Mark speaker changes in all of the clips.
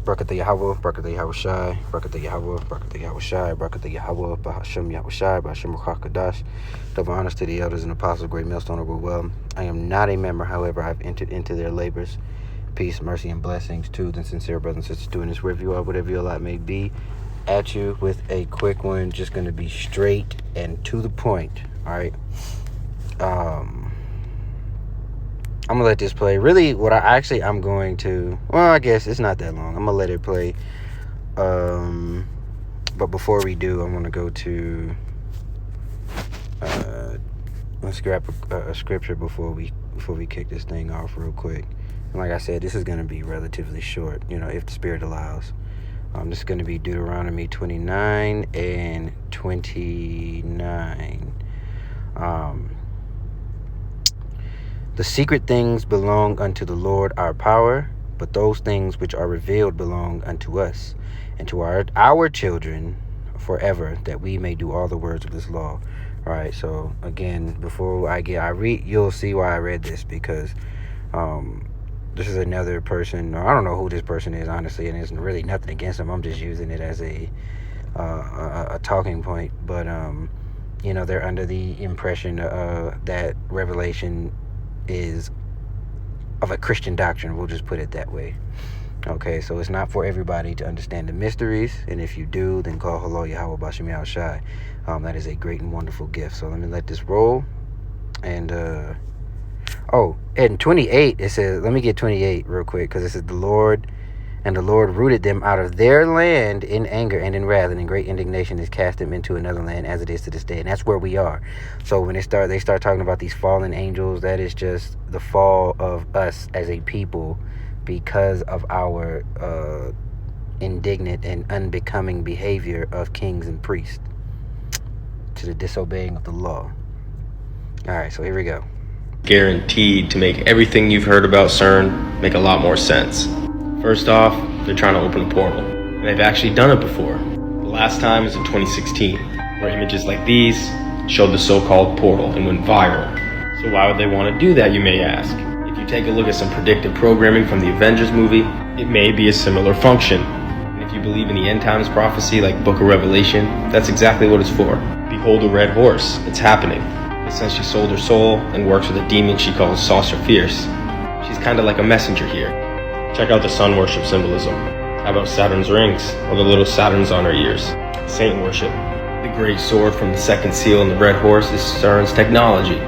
Speaker 1: Barakatah Yahweh, Barakatah Yahweh Shai, Barakatah Yahweh, Barakatah Yahweh Shai, Barakatah Yahweh, Bahashem Yahweh Shai, Bahashem Ruach HaKodesh. Double honors to the elders and apostles, great millstone over well. I am not a member, however, I've entered into their labors. Peace, mercy, and blessings to the sincere brothers and sisters doing this review of whatever your lot may be. At you with a quick one, just going to be straight and to the point, all right? I'm gonna let this play. Really, I'm going to, well, I guess it's not that long. I'm gonna let it play. But before we do, I'm gonna go to, let's grab a scripture before we kick this thing off real quick. And like I said, this is gonna be relatively short, if the Spirit allows. This is gonna be Deuteronomy 29 and 29. The secret things belong unto the Lord our power, but those things which are revealed belong unto us, and to our children forever, that we may do all the words of this law. All right, so again, before I read, you'll see why I read this, because this is another person. I don't know who this person is, honestly, and there's really nothing against them. I'm just using it as a talking point. But they're under the impression that Revelation is of a Christian doctrine. We'll just put it that way. Okay, so it's not for everybody to understand the mysteries, and if you do, then call Hello Yahweh Bashem Yahweh Shai. That is a great and wonderful gift. So let me let this roll. And and 28, it says, let me get 28 real quick, because it says the Lord rooted them out of their land in anger and in wrath, and in great indignation has cast them into another land, as it is to this day. And that's where we are. So when they start talking about these fallen angels, that is just the fall of us as a people because of our indignant and unbecoming behavior of kings and priests to the disobeying of the law. All right, so here we go.
Speaker 2: Guaranteed to make everything you've heard about CERN make a lot more sense. First off, they're trying to open a portal, and they've actually done it before. The last time was in 2016, where images like these showed the so-called portal and went viral. So why would they want to do that, you may ask? If you take a look at some predictive programming from the Avengers movie, it may be a similar function. And if you believe in the end times prophecy like Book of Revelation, that's exactly what it's for. Behold a red horse, it's happening. But since she sold her soul and works with a demon she calls Saucer Fierce, she's kind of like a messenger here. Check out the sun worship symbolism. How about Saturn's rings, or the little Saturns on her ears? Saint worship. The great sword from the second seal and the red horse is CERN's technology.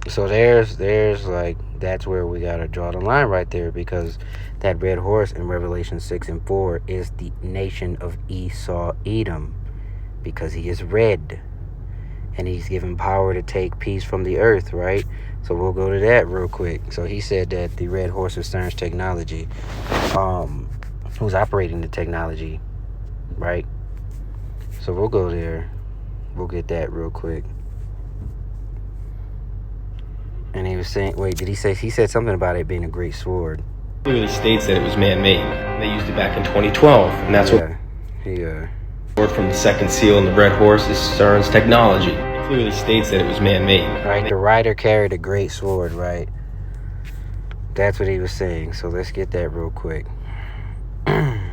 Speaker 1: So there's like, that's where we gotta draw the line right there, because that red horse in Revelation 6 and 4 is the nation of Esau Edom, because he is red. And he's given power to take peace from the earth, right? So we'll go to that real quick. So he said that the red horse is CERN's technology. Who's operating the technology, right? So we'll go there. We'll get that real quick. And he was saying, wait, he said something about it being a great sword.
Speaker 2: It clearly states that it was man-made. They used it back in 2012, and that's what... Sword from the second seal and the red horse is CERN's technology. It clearly states that it was man-made.
Speaker 1: Right, the rider carried a great sword, right? That's what he was saying. So let's get that real quick. Damn,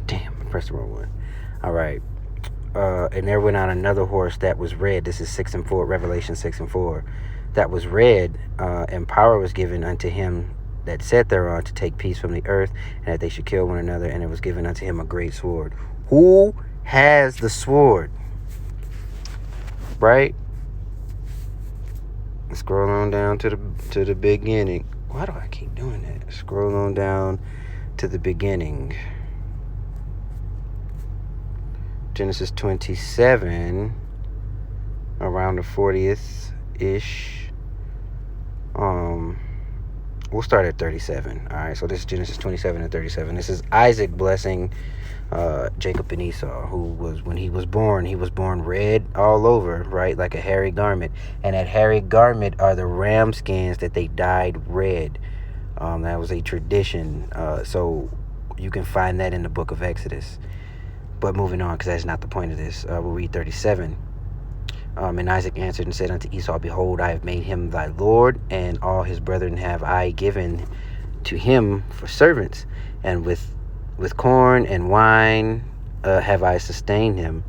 Speaker 1: I pressed the wrong one. All right. And there went on another horse that was red. This is 6 and 4, Revelation 6 and 4. That was red, and power was given unto him that sat thereon to take peace from the earth, and that they should kill one another, and it was given unto him a great sword. Who has the sword? Right? Scroll on down to the beginning. Why do I keep doing that? Scroll on down to the beginning. Genesis 27, around the 40th-ish. We'll start at 37. All right, so this is Genesis 27 and 37. This is Isaac blessing Jacob and Esau, who was, when he was born red all over, right, like a hairy garment. And that hairy garment are the ram skins that they dyed red. That was a tradition. So you can find that in the book of Exodus. But moving on, because that's not the point of this. We'll read 37. And Isaac answered and said unto Esau, Behold, I have made him thy lord, and all his brethren have I given to him for servants, and with corn and wine have I sustained him.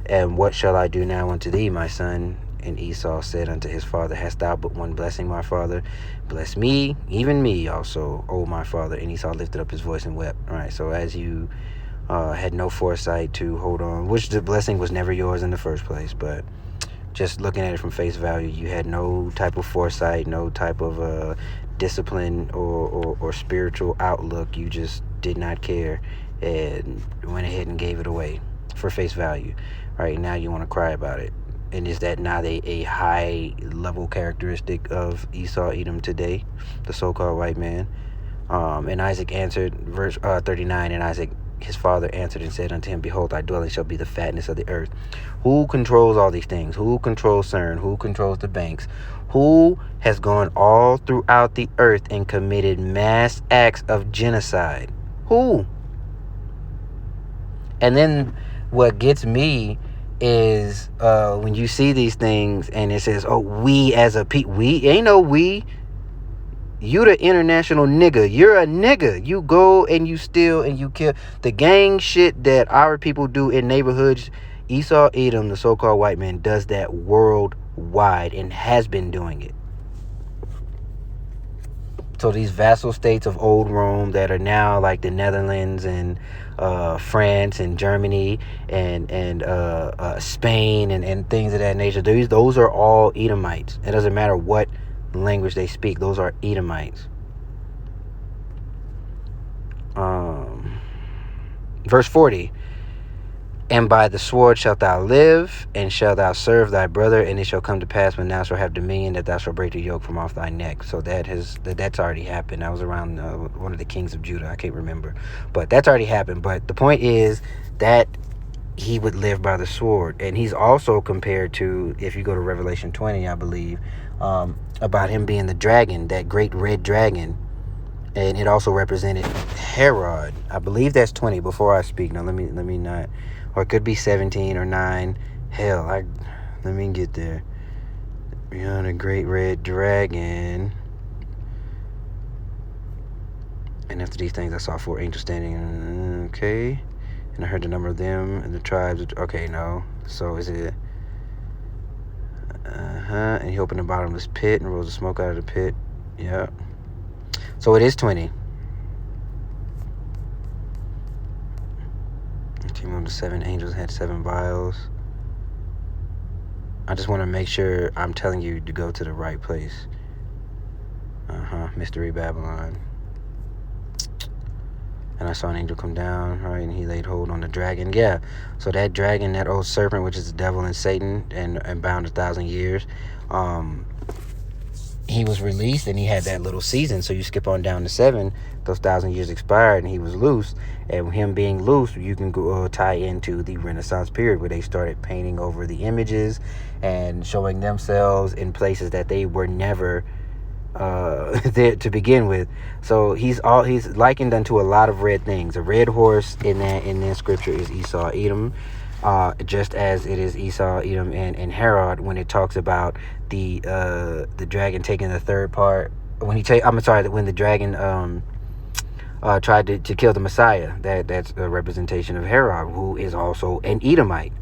Speaker 1: And what shall I do now unto thee, my son? And Esau said unto his father, Hast thou but one blessing, my father? Bless me, even me also, O my father. And Esau lifted up his voice and wept. All right, so as you had no foresight to hold on, which the blessing was never yours in the first place, but just looking at it from face value, you had no type of foresight, no type of discipline or spiritual outlook. You just did not care and went ahead and gave it away for face value. Right now you want to cry about it. And is that not a high level characteristic of Esau Edom today, the so-called white man? And Isaac answered, verse 39, and Isaac his father answered and said unto him, Behold, thy dwelling shall be the fatness of the earth. Who controls all these things? Who controls CERN? Who controls the banks? Who has gone all throughout the earth and committed mass acts of genocide? Who? And then what gets me is when you see these things and it says, oh, we as a people. We ain't no we. You the international nigga. You're a nigga. You go and you steal and you kill. The gang shit that our people do in neighborhoods, Esau Edom, the so-called white man, does that worldwide and has been doing it. So these vassal states of old Rome that are now like the Netherlands and France and Germany and Spain and things of that nature, those are all Edomites. It doesn't matter what language they speak. Those are Edomites. Verse 40. And by the sword shalt thou live, and shalt thou serve thy brother, and it shall come to pass when thou shalt have dominion that thou shalt break the yoke from off thy neck. So that's already happened. That was around one of the kings of Judah. I can't remember, but that's already happened. But the point is that he would live by the sword, and he's also compared to, if you go to Revelation 20, I believe, about him being the dragon, that great red dragon, and it also represented Herod. I believe that's 20. Before I speak, now let me not. Or it could be 17 or 9. Hell, let me get there. Beyond a great red dragon. And after these things I saw 4 angels standing. Okay. And I heard the number of them and the tribes. Okay, no. So is it... And he opened the bottomless pit and rose the smoke out of the pit. Yep. So it is 20. Came on the 7 angels, had 7 vials. I just want to make sure I'm telling you to go to the right place. Mystery Babylon. And I saw an angel come down, right, and he laid hold on the dragon. Yeah, so that dragon, that old serpent, which is the devil and Satan, and bound 1,000 years, he was released, and he had that little season. So you skip on down to 7, those 1,000 years expired, and he was loose. And him being loose, you can go tie into the Renaissance period, where they started painting over the images and showing themselves in places that they were never there to begin with. So he's likened unto a lot of red things. A red horse in that scripture is Esau Edom, just as it is Esau Edom and Herod when it talks about the dragon taking the third part. When the dragon tried to kill the Messiah, that's a representation of Herod, who is also an Edomite.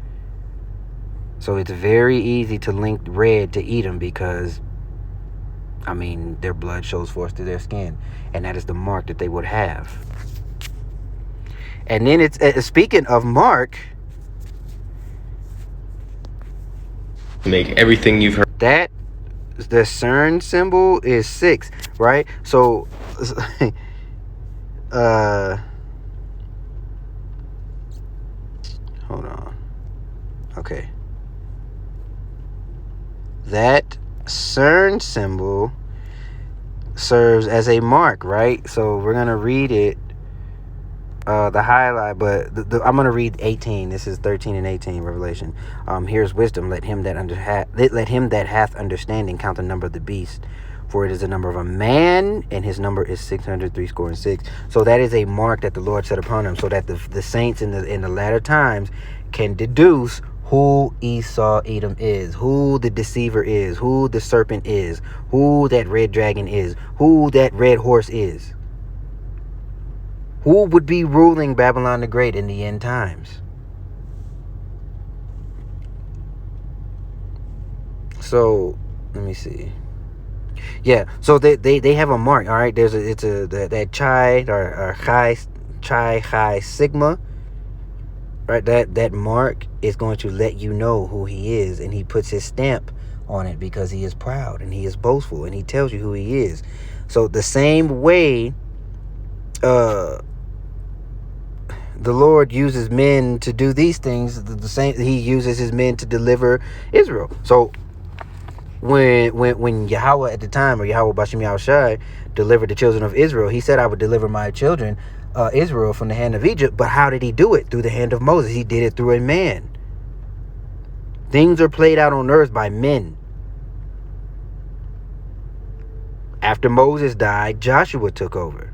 Speaker 1: So it's very easy to link red to Edom because, I mean, their blood shows forth through their skin, and that is the mark that they would have. And then it's speaking of mark,
Speaker 2: make everything you've heard.
Speaker 1: That the CERN symbol is 6, right? So hold on. Okay. That CERN symbol serves as a mark, right? So we're gonna read it, the highlight, but I'm gonna read 18. This is 13 and 18, Revelation. Here's wisdom. Let him that hath understanding count the number of the beast, for it is the number of a man, and his number is 666. So that is a mark that the Lord set upon him, so that the saints in the latter times can deduce who Esau Edom is, who the deceiver is, who the serpent is, who that red dragon is, who that red horse is. Who would be ruling Babylon the Great in the end times? So let me see. Yeah, so they have a mark. All right, that chi or chi sigma. Right, that mark is going to let you know who he is, and he puts his stamp on it because he is proud and he is boastful, and he tells you who he is. So the same way the Lord uses men to do these things, the same he uses his men to deliver Israel. So when Yahweh at the time, or Yahweh Bashim Yahushai, delivered the children of Israel, he said, I would deliver my children Israel from the hand of Egypt. But how did he do it? Through the hand of Moses. He did it through a man. Things are played out on earth by men. After Moses died, Joshua took over.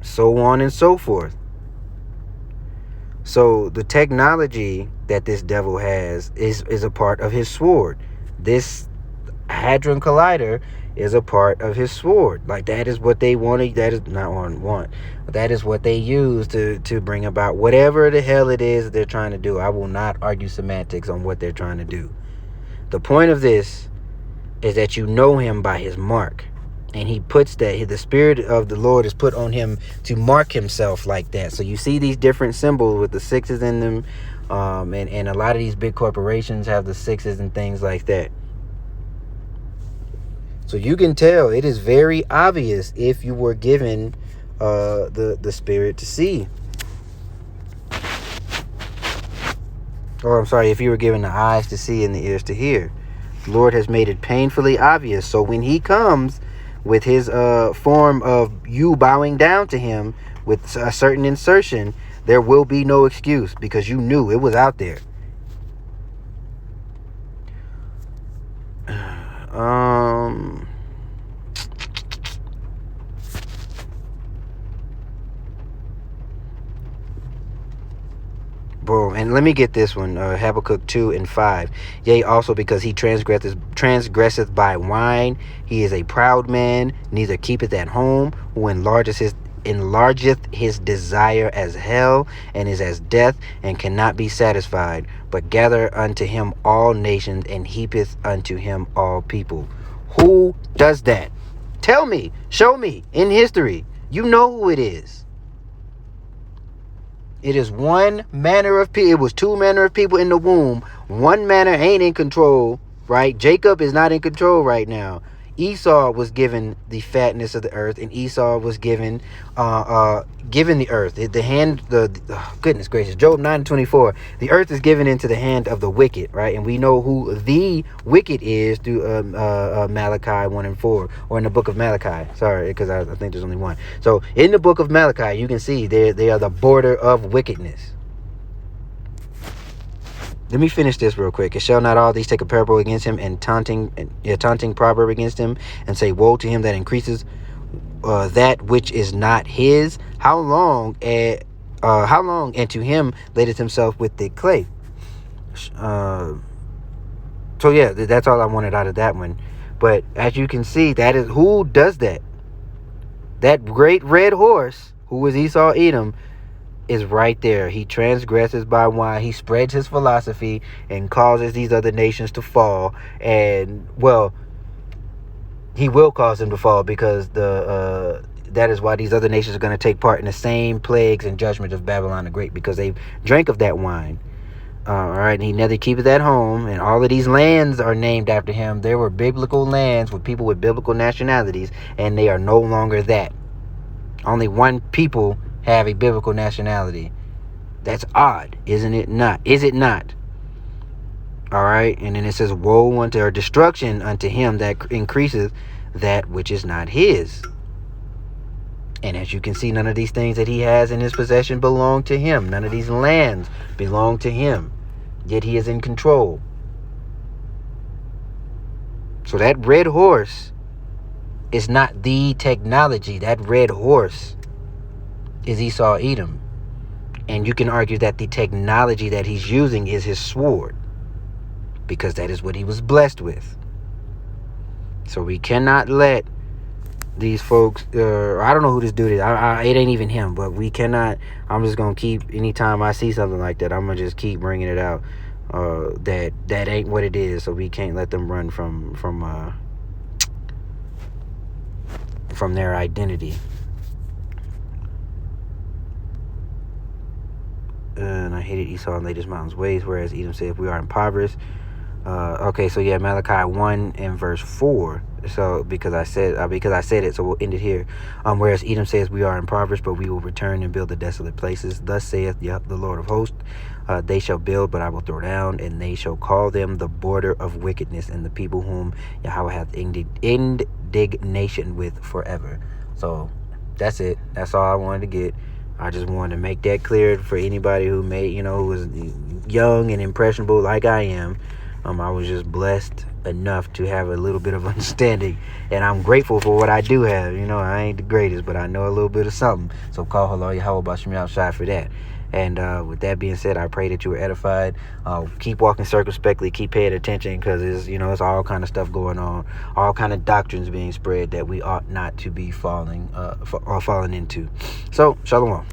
Speaker 1: So on and so forth. So the technology that this devil has is a part of his sword. This Hadron Collider is a part of his sword. Like, that is what they wanted. That is not want. But that is what they use to bring about whatever the hell it is that they're trying to do. I will not argue semantics on what they're trying to do. The point of this is that you know him by his mark. And he puts that, the Spirit of the Lord is put on him to mark himself like that. So you see these different symbols with the sixes in them. And a lot of these big corporations have the sixes and things like that. So you can tell it is very obvious if you were given the Spirit to see. Or I'm sorry, if you were given the eyes to see and the ears to hear. The Lord has made it painfully obvious. So when he comes with his form of you bowing down to him with a certain insertion, there will be no excuse, because you knew it was out there. Bro, and let me get this one, Habakkuk 2 and 5. Yea, also because he transgresseth by wine, he is a proud man, neither keepeth at home, who enlargeth his desire as hell, and is as death, and cannot be satisfied, but gather unto him all nations, and heapeth unto him all people. Who does that? Tell me, show me in history. You know who it is. It is one manner of people. It was two manner of people in the womb. One manner ain't in control, right? Jacob is not in control right now. Esau was given the fatness of the earth, and Esau was given the earth. Goodness gracious, Job 9:24. The earth is given into the hand of the wicked, right? And we know who the wicked is through Malachi 1 and 4, or in the book of Malachi. Sorry, because I think there's only one. So in the book of Malachi, you can see they are the border of wickedness. Let me finish this real quick. And shall not all these take a parable against him, and taunting proverb against him, and say, woe to him that increases that which is not his? How long and to him ladeth himself with the clay? So yeah, that's all I wanted out of that one. But as you can see, that is who does that. That great red horse, who was Esau Edom, is right there. He transgresses by wine. He spreads his philosophy and causes these other nations to fall. And well, he will cause them to fall, because that is why these other nations are going to take part in the same plagues and judgment of Babylon the Great, because they drank of that wine. All right, and he never keepeth at home, and all of these lands are named after him. There were biblical lands with people with biblical nationalities, and they are no longer that. Only one people have a biblical nationality. That's odd, isn't it not? Is it not? All right, and then it says, woe unto, or destruction unto him that increaseth that which is not his. And as you can see, none of these things that he has in his possession belong to him. None of these lands belong to him, yet he is in control. So that red horse is not the technology. That red horse is Esau Edom. And you can argue that the technology that he's using is his sword, because that is what he was blessed with. So we cannot let these folks, I don't know who this dude is. It ain't even him, but we cannot. I'm just gonna keep, anytime I see something like that, I'm gonna just keep bringing it out. That ain't what it is. So we can't let them run from their identity. And I hated Esau and laid his mountains waste, whereas Edom said, we are impoverished. Okay, so yeah, Malachi 1 and verse 4. So because I said it, so we'll end it here. Whereas Edom says, we are impoverished, but we will return and build the desolate places. Thus saith the Lord of hosts, they shall build, but I will throw down, and they shall call them the border of wickedness, and the people whom Yahweh hath indignation with forever. So that's it. That's all I wanted to get. I just wanted to make that clear for anybody who who was young and impressionable like I am. I was just blessed enough to have a little bit of understanding, and I'm grateful for what I do have. I ain't the greatest, but I know a little bit of something. So call hello Yahweh Bashim outside for that. And with that being said, I pray that you were edified. Keep walking circumspectly, keep paying attention, because it's all kind of stuff going on, all kind of doctrines being spread that we ought not to be falling into. So shalom.